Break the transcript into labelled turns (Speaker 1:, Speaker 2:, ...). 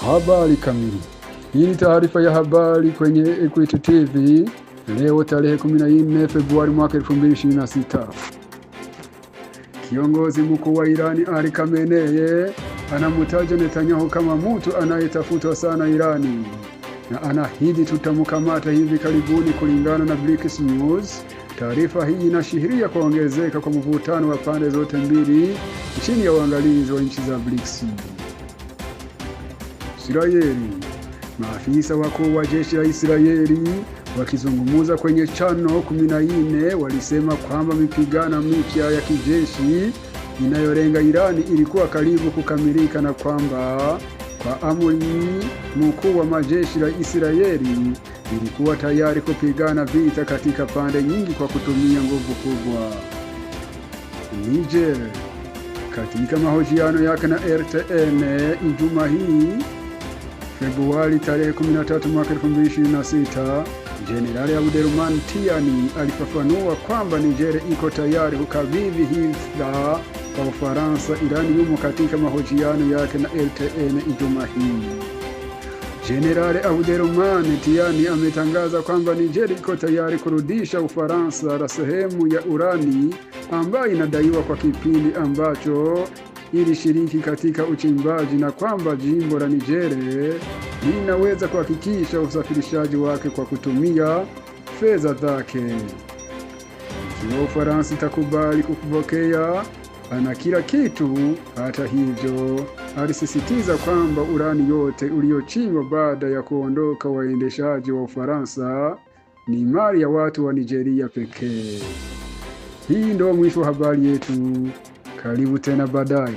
Speaker 1: Habari kamili. Hii ni taarifa ya habari kwenye Equity TV leo tarehe 14 Februari mwaka 2026. Kiongozi mkuu wa Irani Ali Khamenei anamtaja Netanyahu kama mtu anayetafutwa sana Irani na anahidi tutamkamata hivi karibuni kulingana na BRICS News. Taarifa hii inashiria kuongezeka kwa mvutano wa pande zote mbili chini ya uangalizi wa nchi za BRICS. Israeli. Maafisa wakuu wa jeshi la Israeli wakizungumza kwenye chano 14 walisema kwamba mipigano mipya ya kijeshi inayolenga Irani ilikuwa karibu kukamilika na kwamba kwa amri mkuu wa majeshi la Israeli ilikuwa tayari kupigana vita katika pande nyingi kwa kutumia nguvu kubwa. Niger. Katika mahojiano yake na RTN Ijumaa hii Februari tarehe 13 mwaka 2026, Jenerali Abdelrahman Tiani alifafanua kwamba Niger iko tayari kukabidhi hisa kwa Ufaransa. Irani yumo katika mahojiano yake na RTN Ijumaa hii. Jenerali Abdelrahman Tiani ametangaza kwamba Niger iko tayari kurudisha Ufaransa la sehemu ya urani ambayo inadaiwa kwa kipindi ambacho ilishiriki katika uchimbaji na kwamba jimbo la Niger linaweza kuhakikisha usafirishaji wake kwa kutumia fedha zake. Ikiwa Ufaransa itakubali kupokea, ana kila kitu. Hata hivyo, alisisitiza kwamba urani yote uliochimbwa baada ya kuondoka waendeshaji wa Ufaransa ni mali ya watu wa Nigeria pekee. Hii ndio mwisho wa habari yetu. Karibu tena baadaye.